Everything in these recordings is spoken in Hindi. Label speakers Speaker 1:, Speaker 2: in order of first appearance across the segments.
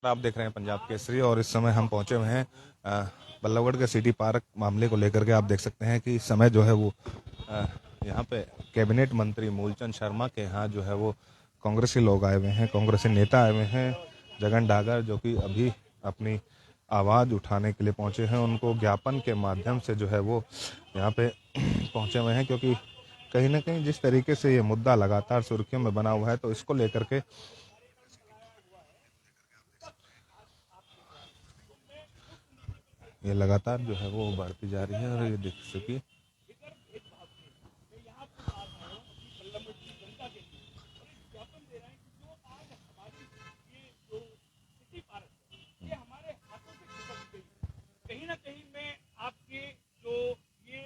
Speaker 1: आप देख रहे हैं पंजाब केसरी और इस समय हम पहुंचे हुए हैं बल्लभगढ़ के सिटी पार्क मामले को लेकर के। आप देख सकते हैं कि इस समय जो है वो यहाँ पे कैबिनेट मंत्री मूलचंद शर्मा के यहाँ जो है वो कांग्रेसी लोग आए हुए हैं, कांग्रेसी नेता आए हुए हैं। जगन डागर जो कि अभी अपनी आवाज़ उठाने के लिए पहुंचे हैं, उनको ज्ञापन के माध्यम से जो है वो यहाँ पे पहुंचे हुए हैं, क्योंकि कहीं ना कहीं जिस तरीके से ये मुद्दा लगातार सुर्खियों में बना हुआ है, तो इसको लेकर के ये लगातार जो है वो बढ़ती जा रही है। और ये देख सकिए
Speaker 2: कहीं ना कहीं में आपके जो ये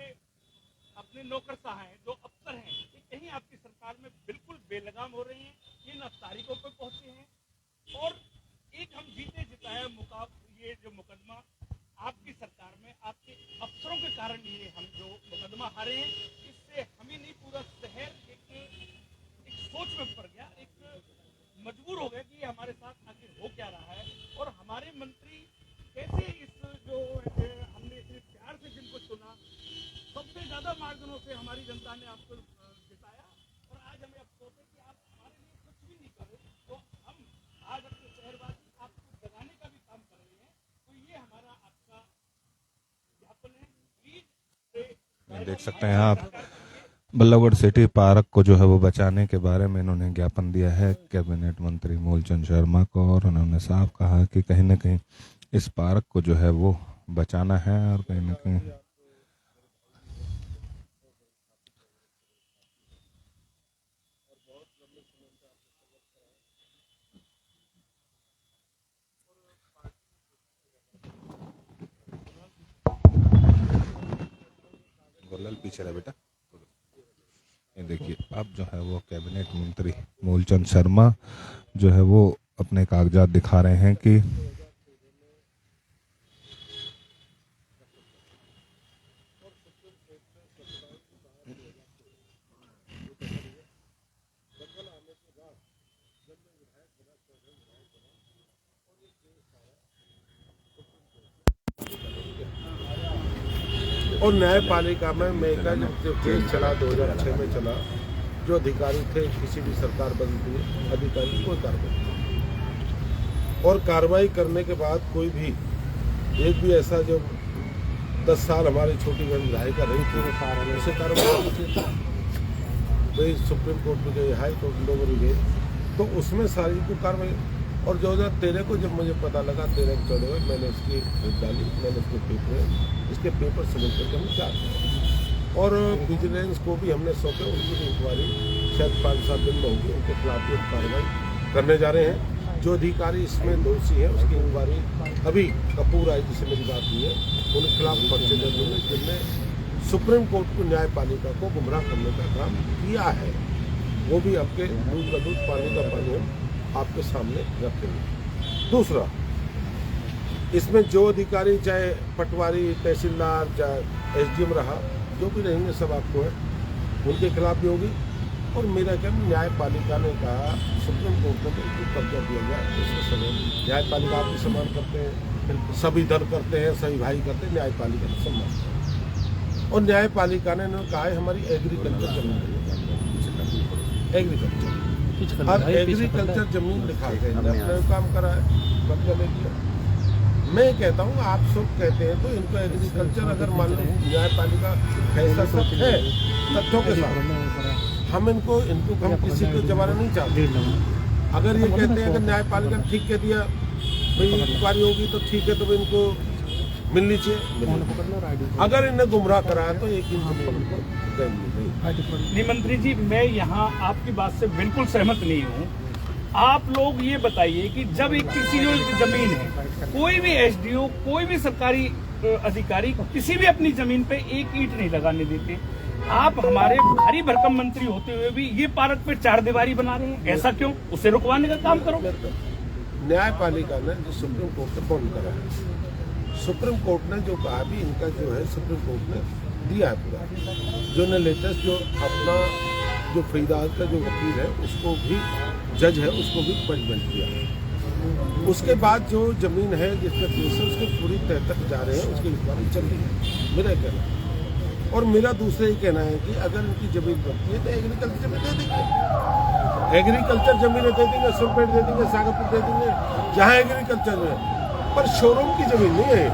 Speaker 2: अपने नौकरशाह हैं, जो अफसर हैं, ये कहीं आपकी सरकार में बिल्कुल बेलगाम हो रहे हैं। ये न तारीखों पर पहुंचे हैं और एक हम जीते जिताया ये जो मुकदमा आपकी सरकार में आपके अफसरों के कारण ये हम जो मुकदमा हारे हैं, इससे हमें नहीं पूरा शहर एक सोच में पड़ गया, एक मजबूर हो गया कि ये हमारे साथ आखिर हो क्या रहा है। और हमारे मंत्री कैसे इस जो हमने इतने प्यार से जिनको चुना, सबसे ज्यादा मार्जिनों से हमारी जनता ने आपको जिताया, और आज हमें अफसोस है कि आप हमारे लिए कुछ भी नहीं कर रहे। तो हम आज अपने शहरवासी आपको जगाने का भी काम कर रहे हैं। तो ये हमारा आपका ज्ञापन है। प्लीज
Speaker 1: देख सकते हैं आप बल्लभगढ़ सिटी पार्क को जो है वो बचाने के बारे में इन्होंने ज्ञापन दिया है कैबिनेट मंत्री मूलचंद शर्मा को, और उन्होंने साफ कहा कि कहीं ना कहीं इस पार्क को जो है वो बचाना है। और कहीं ना कहीं गोलल पीछे रहा बेटा। ये देखिए अब जो है वो कैबिनेट मंत्री मूलचंद शर्मा जो है वो अपने कागजात दिखा रहे हैं कि
Speaker 3: और न्यायपालिका में मेगा जो केस चला 2006 में चला, जो अधिकारी थे किसी भी सरकार बदलती है अधिकारी की कोई कार्रवाई नहीं, और कार्रवाई करने के बाद कोई भी एक भी ऐसा जो 10 साल हमारी छोटी बहन विधायिका रही थी उसे कार्रवाई भाई सुप्रीम कोर्ट में गए, हाई कोर्ट लोगों में गए, तो उसमें सारी को कार्रवाई। और 2013 को जब मुझे पता लगा 13 चढ़े हुए, मैंने उसकी डाली, मैंने इसके पेपर सबमिट करके हम चार, और विजिलेंस को भी हमने सौंपे, उनकी भी इंक्वायरी शायद 5-7 दिन में होगी, उनके खिलाफ भी कार्रवाई करने जा रहे हैं। जो अधिकारी इसमें दोषी है उसकी इंक्वायरी अभी कपूर आई जिससे मेरी बात हुई है, उनके खिलाफ पर्चे दर्ज होंगे, जिनने सुप्रीम कोर्ट को न्यायपालिका को गुमराह करने का काम किया है। वो भी आपके दूध का दूध पानी का पानी हम आपके सामने रखेंगे। दूसरा, इसमें जो अधिकारी चाहे पटवारी, तहसीलदार, चाहे एसडीएम रहा, जो भी रहेंगे सब आपको है, उनके खिलाफ भी होगी। और मेरा क्या, न्यायपालिका ने कहा सुप्रीम कोर्ट ने बिल्कुल कब्जा दिया जाए, इसके समय न्यायपालिका आप भी सम्मान करते हैं, सभी दल करते हैं, सभी भाई करते हैं, न्यायपालिका ने सम्मान। और न्यायपालिका ने कहा है हमारी एग्रीकल्चर जमीन, एग्रीकल्चर और एग्रीकल्चर जमीन लिखा है, अपने काम करा है, कब्जा ले लिया। मैं कहता हूँ आप सब कहते हैं तो इनको एग्रीकल्चर, अगर मान लो न्यायपालिका ऐसा सच है तथ्यों के साथ, हम इनको हम किसी को जमाना नहीं चाहते। अगर ये कहते हैं अगर न्यायपालिका ने ठीक कह दिया भाई इंक्वायरी होगी तो ठीक है, तो इनको मिलनी चाहिए। अगर इन्हें गुमराह कराया तो एक
Speaker 2: नहीं मंत्री जी, मैं यहाँ आपकी बात से बिल्कुल सहमत नहीं हूँ। आप लोग ये बताइए कि जब एक किसी की जमीन है, कोई भी एसडीओ, कोई भी सरकारी अधिकारी किसी भी अपनी जमीन पे एक ईंट नहीं लगाने देते। आप हमारे भारी भरकम मंत्री होते हुए भी ये पार्क पे 4 दीवारी बना रहे हैं, ऐसा क्यों? उसे रुकवाने का काम करो।
Speaker 3: न्यायपालिका ने जो सुप्रीम कोर्ट से फोन करा है, सुप्रीम कोर्ट ने जो कहा भी इनका जो है सुप्रीम कोर्ट ने दिया है पूरा, जो ने लेटेस्ट जो अपना जो फरीदाबाद का जो वकील है उसको भी, जज है उसको भी पनिशमेंट दिया है। उसके बाद जो जमीन है जिसका केस है उसकी पूरी तह तक जा रहे हैं, उसकी इंक्वायरी चल रही है, मेरा कहना है। और मेरा दूसरा ही कहना है कि अगर इनकी जमीन बनती है तो एग्रीकल्चर जमीन दे देंगे, एग्रीकल्चर जमीनें दे देंगे, सुरपेट दे देंगे, सागरपुर दे देंगे, जहाँ एग्रीकल्चर में, पर शोरूम की जमीन नहीं है।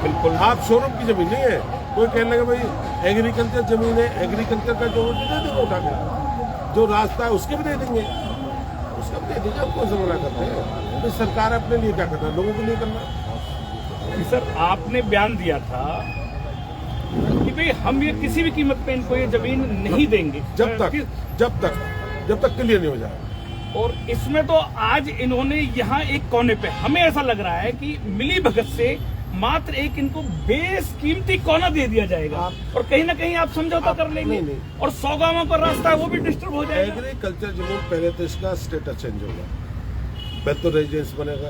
Speaker 2: बिल्कुल
Speaker 3: आप शोरूम की जमीन नहीं है। कोई कहने लगे भाई एग्रीकल्चर जमीन है, एग्रीकल्चर का जो दे देंगे उठा के, जो रास्ता है उसके भी दे देंगे, उसका भी दे देंगे। आप कौन सा मना करते हैं? तो सरकार अपने लिए क्या करना है, लोगों के लिए करना।
Speaker 2: सर आपने बयान दिया था कि भाई हम ये किसी भी कीमत पे इनको ये जमीन नहीं देंगे
Speaker 3: जब तक क्लियर नहीं हो जाए।
Speaker 2: और इसमें तो आज इन्होंने यहाँ एक कोने पे, हमें ऐसा लग रहा है कि मिली भगत से मात्र एक इनको बेसकीमती कोना दे दिया जाएगा और कहीं ना कहीं आप समझौता कर लेंगे
Speaker 3: नहीं।
Speaker 2: और 100 गांवों का रास्ता है वो भी डिस्टर्ब हो जाएगा।
Speaker 3: एग्रीकल्चर जमीन पहले तो इसका स्टेटस चेंज होगा, पहले तो रेजिडेंस बनेगा,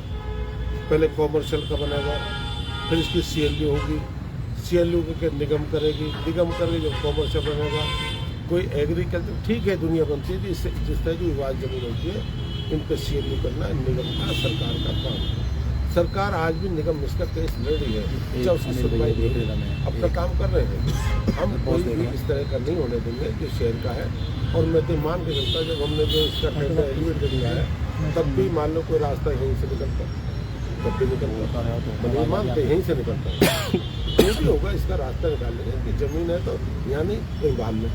Speaker 3: पहले कॉमर्शियल का बनेगा, फिर इसकी CLU होगी, CLU के निगम करेगी, निगम करके जब कॉमर्शियल बनेगा, कोई एग्रीकल्चर ठीक है दुनिया बनती है जिस तरह की विवाद जमीन होती है इन पर CLU करना निगम का सरकार का काम है। सरकार आज भी निगम इसका केस लड़ रही है, जब उसकी सुनवाई अपना काम कर रहे हैं। हम कोई भी इस तरह का नहीं होने देंगे जो शहर का है। और मैं तो मान के चलता जब हमने जो इसका टेंडर एलिवेट कर दिया है तब भी मान लो कोई रास्ता यहीं से निकलता, तब भी निकलता है, मानते यहीं से निकलता है। जो भी होगा इसका रास्ता निकाल लेंगे कि जमीन है तो यहाँ नहीं कहीं बाहर में।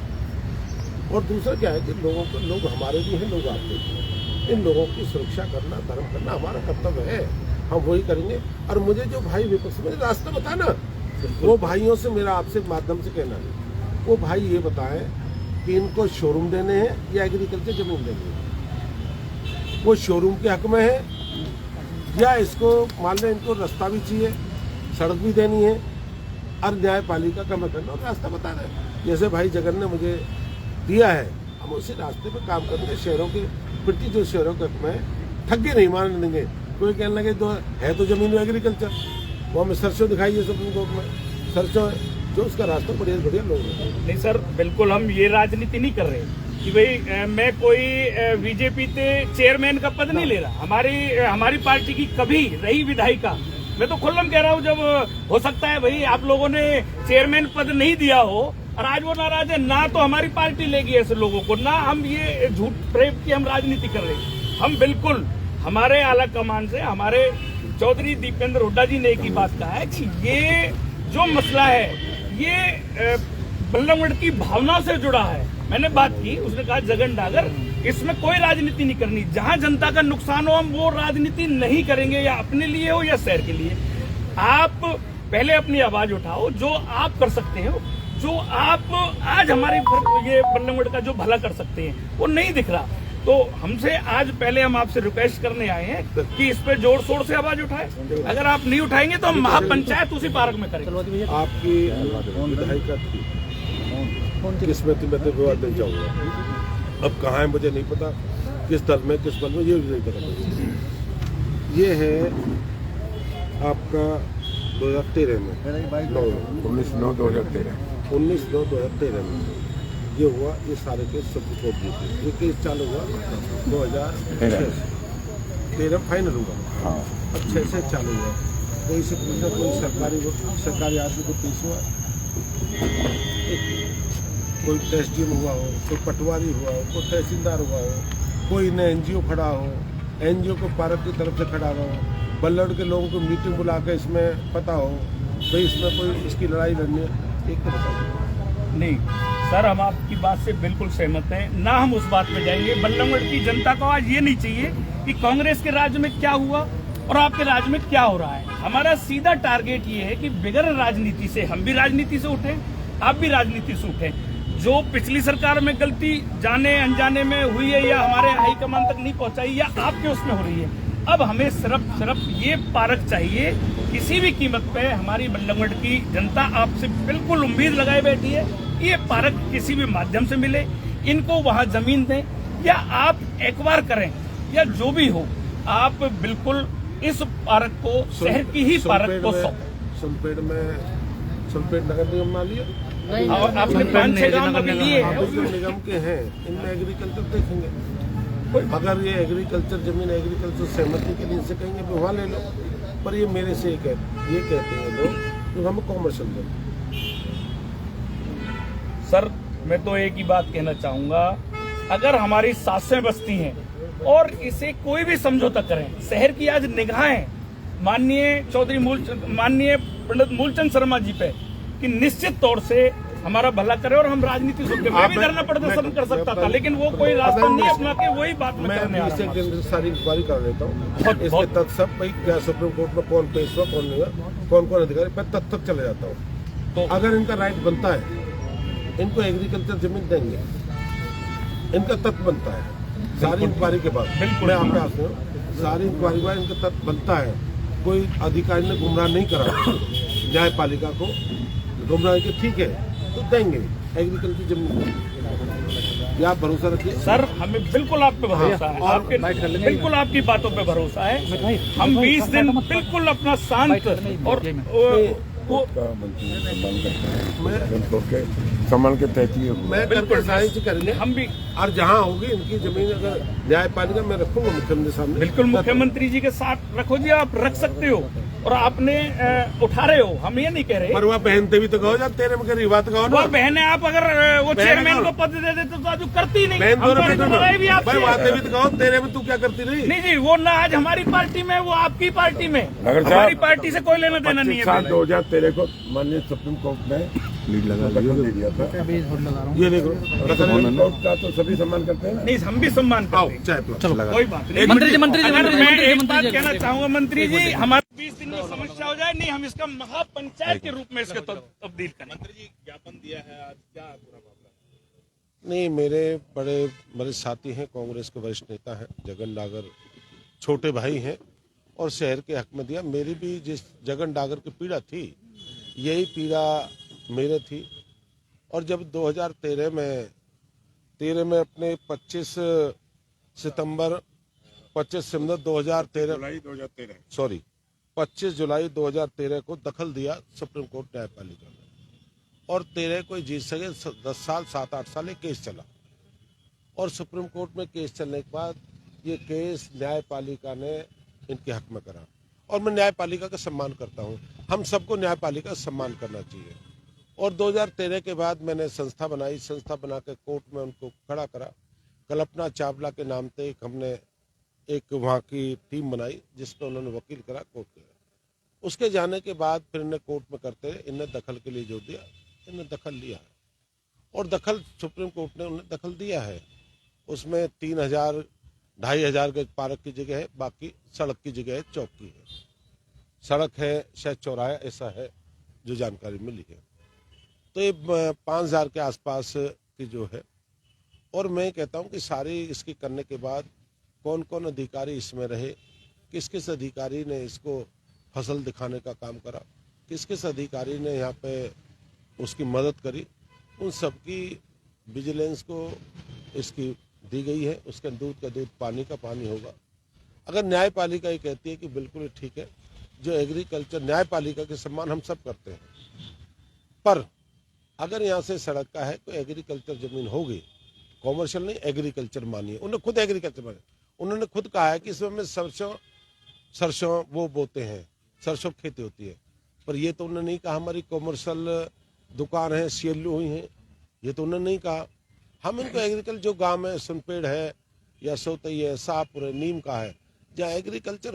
Speaker 3: और दूसरा क्या है कि लोगों को, लोग हमारे भी हैं, लोग आपके भी हैं, इन लोगों की सुरक्षा करना, धर्म करना हमारा कर्तव्य है, हम वही करेंगे। और मुझे जो भाई विपक्ष में रास्ता बताना, वो भाइयों से मेरा आपसे माध्यम से कहना है, वो भाई ये बताएं कि इनको शोरूम देने हैं या एग्रीकल्चर जमीन देनी है, वो शोरूम के हक में है या इसको मान लें इनको रास्ता भी चाहिए, सड़क भी देनी है और न्यायपालिका का मैं करना और रास्ता बता रहे हैं। जैसे भाई जगन ने मुझे दिया है, हम उसी रास्ते पे काम करेंगे। शहरों के प्रति जो शहरों के हक में ठगी नहीं मान लेंगे। कोई कहने लगे तो है तो जमीन में एग्रीकल्चर, वो हमें सरसों दिखाई है सुप्रीम कोर्ट में, सरसों है जो उसका रास्ता बढ़िया बढ़िया लोग हैं।
Speaker 2: नहीं सर, बिल्कुल हम ये राजनीति नहीं कर रहे कि भाई मैं कोई बीजेपी से चेयरमैन का पद नहीं ले रहा। हमारी पार्टी की कभी रही विधायिका, मैं तो खुल्लम कह रहा हूँ, जब हो सकता है भाई आप लोगों ने चेयरमैन पद नहीं दिया हो और आज वो नाराज है, ना तो हमारी पार्टी लेगी ऐसे लोगों को, ना हम ये झूठ प्रेम की हम राजनीति कर रहे हैं। हम बिल्कुल हमारे आला कमान से हमारे चौधरी दीपेंद्र हुड्डा जी ने एक ही बात कहा है कि ये जो मसला है ये बल्लभगढ़ की भावना से जुड़ा है। मैंने बात की, उसने कहा जगन डागर इसमें कोई राजनीति नहीं करनी, जहां जनता का नुकसान हो हम वो राजनीति नहीं करेंगे, या अपने लिए हो या शहर के लिए। आप पहले अपनी आवाज उठाओ, जो आप कर सकते हो, जो आप आज हमारे ये बल्लभगढ़ का जो भला कर सकते हैं वो नहीं दिख रहा। तो हमसे आज पहले हम आपसे रिक्वेस्ट करने आए हैं कि इस पे जोर शोर से आवाज उठाए। अगर आप नहीं उठाएंगे तो हम महापंचायत उसी पार्क में करेंगे।
Speaker 3: आपकी विधायिका थी, किस्मत में तो विवाद नहीं चाहूंगा। अब कहाँ है मुझे नहीं पता, किस दल में किस बल में ये भी नहीं पता मुझे। ये है आपका 2013 में 19/9/2013 में ये हुआ। ये सारे केस सुप्रीम कोर्ट जीते। ये केस चालू हुआ 2013 फाइनल हुआ, अब 6 से चालू हुआ। कोई से पूछा कोई सरकारी आदमी को पेश हुआ, कोई टेस्टिंग हुआ हो, कोई पटवारी हुआ हो, कोई तहसीलदार हुआ हो, कोई ने NGO खड़ा हो, NGO को पार्क की तरफ से खड़ा हो, बल्लभगढ़ के लोगों को मीटिंग बुला के इसमें पता हो भाई इसमें कोई इसकी लड़ाई लड़नी है, एक तो बताओ।
Speaker 2: नहीं सर, हम आपकी बात से बिल्कुल सहमत हैं, ना हम उस बात पे जाएंगे। बल्लभगढ़ की जनता को आज ये नहीं चाहिए कि कांग्रेस के राज्य में क्या हुआ और आपके राज्य में क्या हो रहा है। हमारा सीधा टारगेट ये है कि बगैर राजनीति से, हम भी राजनीति से उठे, आप भी राजनीति से उठे। जो पिछली सरकार में गलती जाने अनजाने में हुई है या हमारे हाईकमान तक नहीं पहुंचाई या आपके उसमें हो रही है, अब हमें सिर्फ ये पार्क चाहिए। किसी भी कीमत पे हमारी बल्लभगढ़ की जनता आपसे बिल्कुल उम्मीद लगाए बैठी है, ये पार्क किसी भी माध्यम से मिले, इनको वहां जमीन दें या आप एक्वायर करें या जो भी हो, आप बिल्कुल इस पार्क को शहर की ही पार्क को
Speaker 3: सुलपेट नगर निगम ना लिया,
Speaker 2: आपने 5-6 गाँव अभी लिए हैं,
Speaker 3: निगम के हैं, इनमें एग्रीकल्चर देखेंगे। अगर ये एग्रीकल्चर जमीन एग्रीकल्चर सहमति के लिए से कहेंगे भी वहाँ ले लो, पर ये मेरे से ये कहते हैं लोग कि हमें कॉमर्शियल दो।
Speaker 2: सर मैं तो एक ही बात कहना चाहूंगा, अगर हमारी सासें बसती हैं और इसे कोई भी समझौता करें, शहर की आज निगाहें माननीय पंडित मूलचंद शर्मा जी पे कि निश्चित तौर से हमारा भला करे और हम राजनीति से मैं भी धरना प्रदर्शन कर सकता था, लेकिन वो कोई रास्ता नहीं अपना के वही बात मैं करने आ रहा हूं।
Speaker 3: सारी इंक्वायरी कर लेता हूँ, इसके तथ्य सब भाई क्या सुप्रीम कोर्ट में कौन पेश हुआ कौन नहीं हुआ, कौन कौन अधिकारी, मैं तथ्य तक चले जाता हूँ। तो अगर इनका राइट बनता है, इनको एग्रीकल्चर जमीन देंगे, इनका तथ्य बनता है सारी इंक्वायरी के बाद। मैं आप पे आते हूँ, सारी इंक्वायरी के बाद इनका तथ्य बनता है, कोई अधिकारी ने गुमराह नहीं करा न्यायपालिका को, गुमराह के ठीक है तो देंगे एग्रीकल्चर जमीन। आप भरोसा रखिए
Speaker 2: सर, हमें बिल्कुल आप पे भरोसा है, आपके बिल्कुल आपकी बातों पे भरोसा है। हम 20 दिन बिल्कुल अपना शांत और
Speaker 3: सम्मान के तहत मैं
Speaker 2: बिल्कुल
Speaker 3: से करेंगे
Speaker 2: हम भी,
Speaker 3: और जहाँ होगी इनकी जमीन अगर न्यायपालिका में रखूंगा मुख्यमंत्री सामने,
Speaker 2: बिल्कुल मुख्यमंत्री जी के साथ रखो जी, आप रख सकते हो और आपने उठा रहे हो, हम ये नहीं कह रहे।
Speaker 3: पर वह पहनते भी तो कहो जब तेरे में करी बात कहो ना,
Speaker 2: बहने आप अगर वो चेयरमैन को पद दे देते तो आज करती नहीं, भी
Speaker 3: बातें भी तो कहो, तेरे में तू क्या करती रही?
Speaker 2: नहीं जी, वो ना आज हमारी पार्टी में, वो आपकी पार्टी में, हमारी पार्टी से कोई लेना देना नहीं है।
Speaker 3: 2013 को माननीय सुप्रीम कोर्ट ने लीड लगा दिया था, ये देखो सुप्रीम कोर्ट का तो सभी सम्मान करते हैं।
Speaker 2: नहीं, हम भी सम्मान करते हैं, कोई बात नहीं। मंत्री जी एक बात कहना चाहूंगा मंत्री जी, हमारे 20 दिन में समस्या हो जाए, नहीं हम इसका महापंचायत के रूप में इसका तब्दील करें। मंत्री जी ज्ञापन दिया है आज, क्या पूरा मामला?
Speaker 3: नहीं, मेरे साथी हैं, कांग्रेस के वरिष्ठ नेता हैं, जगन डागर छोटे भाई हैं और शहर के हक में दिया। मेरी भी जिस जगन डागर की पीड़ा थी, यही पीड़ा मेरे थी। और जब 2013 में अपने 25 सितंबर 2013 सॉरी 25 जुलाई 2013 को दखल दिया सुप्रीम कोर्ट न्यायपालिका ने, और 13 कोई जीत सके, 10 साल 7-8 साल ये केस चला। और सुप्रीम कोर्ट में केस चलने के बाद ये केस न्यायपालिका ने इनके हक में करा, और मैं न्यायपालिका का सम्मान करता हूँ। हम सबको न्यायपालिका का सम्मान करना चाहिए। और 2013 के बाद मैंने संस्था बनाई, संस्था बना के कोर्ट में उनको खड़ा करा। कल्पना चावला के नाम से हमने एक वहाँ की टीम बनाई जिसमें उन्होंने वकील करा कोर्ट के। उसके जाने के बाद फिर इन्हें कोर्ट में करते रहे, इन्हें दखल के लिए जोर दिया, इन्हें दखल लिया है और दखल सुप्रीम कोर्ट ने उन्हें दखल दिया है। उसमें 3,000-2,500 गज पार्क की जगह है, बाकी सड़क की जगह है, चौक की है, सड़क है शायद चौराहा, ऐसा है जो जानकारी मिली है। तो ये 5,000 के आसपास की जो है। और मैं कहता हूँ कि सारी इसकी करने के बाद कौन कौन अधिकारी इसमें रहे, किस किस अधिकारी ने इसको फसल दिखाने का काम करा, किस किस अधिकारी ने यहाँ पे उसकी मदद करी, उन सब की विजिलेंस को इसकी दी गई है। उसके दूध का दूध, पानी का पानी होगा। अगर न्यायपालिका ये कहती है कि बिल्कुल ठीक है, जो एग्रीकल्चर न्यायपालिका के सम्मान हम सब करते हैं, पर अगर यहाँ से सड़क का है तो एग्रीकल्चर जमीन होगी, कॉमर्शियल नहीं, एग्रीकल्चर मानिए। उन्होंने खुद एग्रीकल्चर मानिए, उन्होंने खुद कहा है कि इसमें सरसों वो बोते हैं, सरसों खेती होती है, पर ये तो उन्होंने नहीं कहा हमारी कॉमर्शियल दुकान है, सीएलयू हुई है, ये तो उन्होंने नहीं कहा। हम इनको एग्रीकल्चर जो गांव में सुनपेड़ है या सोतई है, शाहपुर है, नीम का है, जहाँ एग्रीकल्चर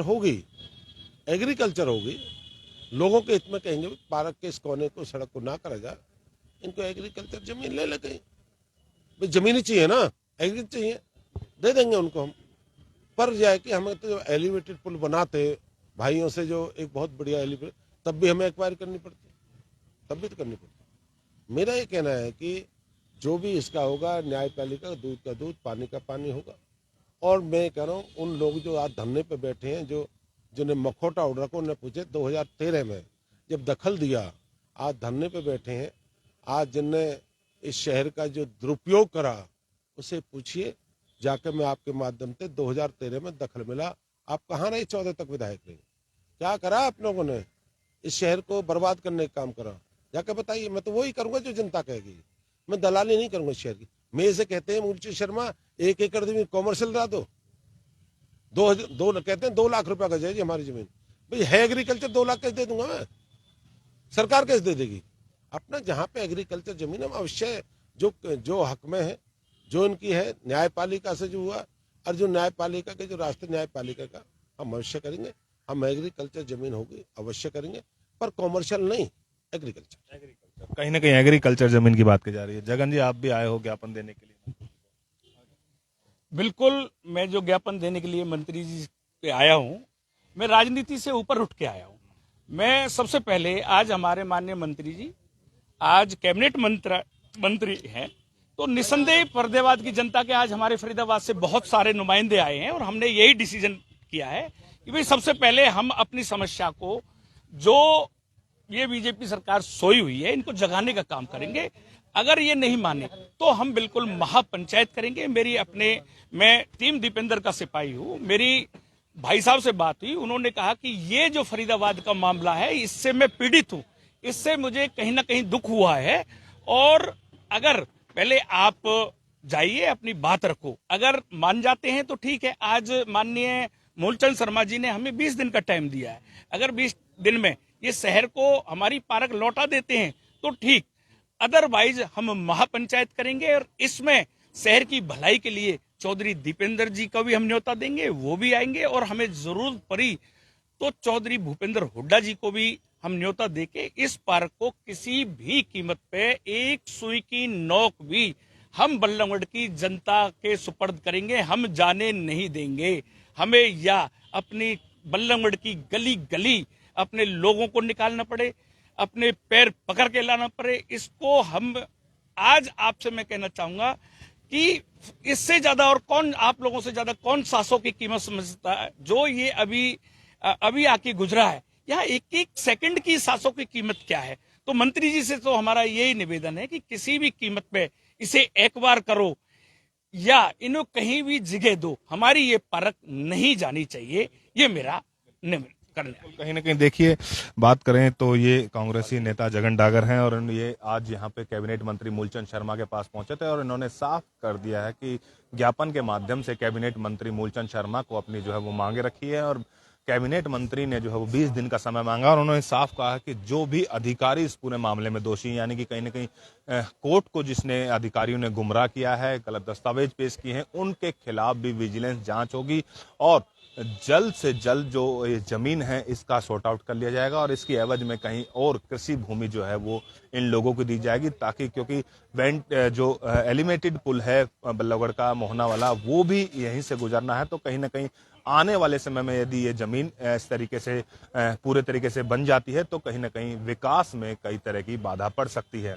Speaker 3: होगी, लोगों के हित में कहेंगे पार्क के इस कोने को, सड़क को ना करा जाए, इनको एग्रीकल्चर जमीन ले ले कहीं, भाई जमीन ही चाहिए ना, एग्रीकल्चर चाहिए, दे देंगे उनको हम। पर जाए कि हमें तो जो एलिवेटेड पुल बनाते भाइयों से, जो एक बहुत बढ़िया एलिवेटेड, तब भी हमें एक्वायर करनी पड़ती, तब भी तो करनी पड़ती। मेरा ये कहना है कि जो भी इसका होगा, न्यायपालिका का दूध का दूध, पानी का पानी होगा। और मैं कह रहा हूँ उन लोग जो आज धरने पे बैठे हैं, जिन्हें मखौटा उड़ रखा, उन्हें पूछे 2013 में जब दखल दिया, आज धरने पे बैठे हैं, आज जिनने इस शहर का जो दुरुपयोग करा, उसे पूछिए जाकर। मैं आपके माध्यम से 2013 में दखल मिला, आप कहाँ रहे 14 तक विधायक रहे, क्या करा आप लोगों ने, इस शहर को बर्बाद करने का काम करा, जाकर बताइए। मैं तो वही करूंगा जो जनता कहेगी, मैं दलाली नहीं करूंगा इस शहर की। मैं इसे कहते हैं मूलचंद शर्मा 1 एकड़ जमीन कॉमर्शियल ला दो, दो कहते हैं 2 लाख रुपया का जाएगी हमारी जमीन। भाई है एग्रीकल्चर 2 लाख कैसे दे दूंगा मैं, सरकार कैसे दे देगी? अपना जहां पे एग्रीकल्चर जमीन है अवश्य जो हक में है, जो इनकी है न्यायपालिका से जो हुआ, और जो न्यायपालिका के जो रास्ते न्यायपालिका का हम अवश्य करेंगे। हम एग्रीकल्चर जमीन होगी अवश्य करेंगे, पर कॉमर्शियल नहीं, एग्रीकल्चर।
Speaker 1: कहीं ना कहीं एग्रीकल्चर जमीन की बात की जा रही है। जगन जी, आप भी आए हो ज्ञापन देने के लिए?
Speaker 2: बिल्कुल, मैं जो ज्ञापन देने के लिए मंत्री जी पे आया हूं, मैं राजनीति से ऊपर उठ के आया हूं। मैं सबसे पहले आज हमारे माननीय मंत्री जी आज कैबिनेट मंत्री हैं, तो निसंदेह फरीदाबाद की जनता के आज हमारे फरीदाबाद से बहुत सारे नुमाइंदे आए हैं और हमने यही डिसीजन किया है कि भाई सबसे पहले हम अपनी समस्या को, जो ये बीजेपी सरकार सोई हुई है, इनको जगाने का काम करेंगे। अगर ये नहीं माने तो हम बिल्कुल महापंचायत करेंगे। मैं टीम दीपेंद्र का सिपाही हूँ। मेरी भाई साहब से बात हुई, उन्होंने कहा कि ये जो फरीदाबाद का मामला है इससे मैं पीड़ित हूँ, इससे मुझे कहीं ना कहीं दुख हुआ है, और अगर पहले आप जाइए अपनी बात रखो, अगर मान जाते हैं तो ठीक है। आज माननीय मूलचंद शर्मा जी ने हमें 20 दिन का टाइम दिया है, अगर 20 दिन में ये शहर को हमारी पार्क लौटा देते हैं तो ठीक, अदरवाइज हम महापंचायत करेंगे। और इसमें शहर की भलाई के लिए चौधरी दीपेंद्र जी का भी हम न्योता देंगे, वो भी आएंगे, और हमें जरूरत पड़ी तो चौधरी भूपेंद्र हुड्डा जी को भी हम न्योता देके इस पार्क को किसी भी कीमत पे एक सुई की नोक भी हम बल्लभगढ़ की जनता के सुपर्द करेंगे। हम जाने नहीं देंगे। हमें या अपनी बल्लभगढ़ की गली गली अपने लोगों को निकालना पड़े, अपने पैर पकड़ के लाना पड़े, इसको हम आज आपसे मैं कहना चाहूंगा कि इससे ज्यादा और कौन, आप लोगों से ज्यादा कौन सांसों की कीमत समझता है? जो ये अभी आके गुजरा है, यहाँ एक एक सेकंड की सांसों की कीमत क्या है? तो मंत्री जी से तो हमारा यही निवेदन है कि किसी भी कीमत पे इसे एक बार करो या इन्हें कहीं भी जगह दो, हमारी ये पार्क नहीं जानी चाहिए। ये मेरा निवेदन करना है।
Speaker 1: कहीं ना कहीं देखिए, बात करें तो ये कांग्रेसी नेता जगन डागर हैं और ये आज यहाँ पे कैबिनेट मंत्री मूलचंद शर्मा के पास पहुंचे थे और इन्होंने साफ कर दिया है कि ज्ञापन के माध्यम से कैबिनेट मंत्री मूलचंद शर्मा को अपनी जो है वो मांगे रखी है, और कैबिनेट मंत्री ने जो है वो 20 दिन का समय मांगा, और उन्होंने साफ कहा कि जो भी अधिकारी इस पूरे मामले में दोषी, यानी कि कहीं ना कहीं कोर्ट को जिसने अधिकारियों ने गुमराह किया है, गलत दस्तावेज पेश किए हैं, उनके खिलाफ भी विजिलेंस जांच होगी और जल्द से जल्द जो ये जमीन है इसका सॉर्ट आउट कर लिया जाएगा और इसकी एवज में कहीं और कृषि भूमि जो है वो इन लोगों को दी जाएगी, ताकि क्योंकि जो एलिवेटेड पुल है बल्लभगढ़ का मोहना वाला, वो भी यहीं से गुजरना है। तो कहीं ना कहीं आने वाले समय में यदि ये जमीन इस तरीके से पूरे तरीके से बन जाती है तो कहीं ना कहीं विकास में कई तरह की बाधा पड़ सकती है।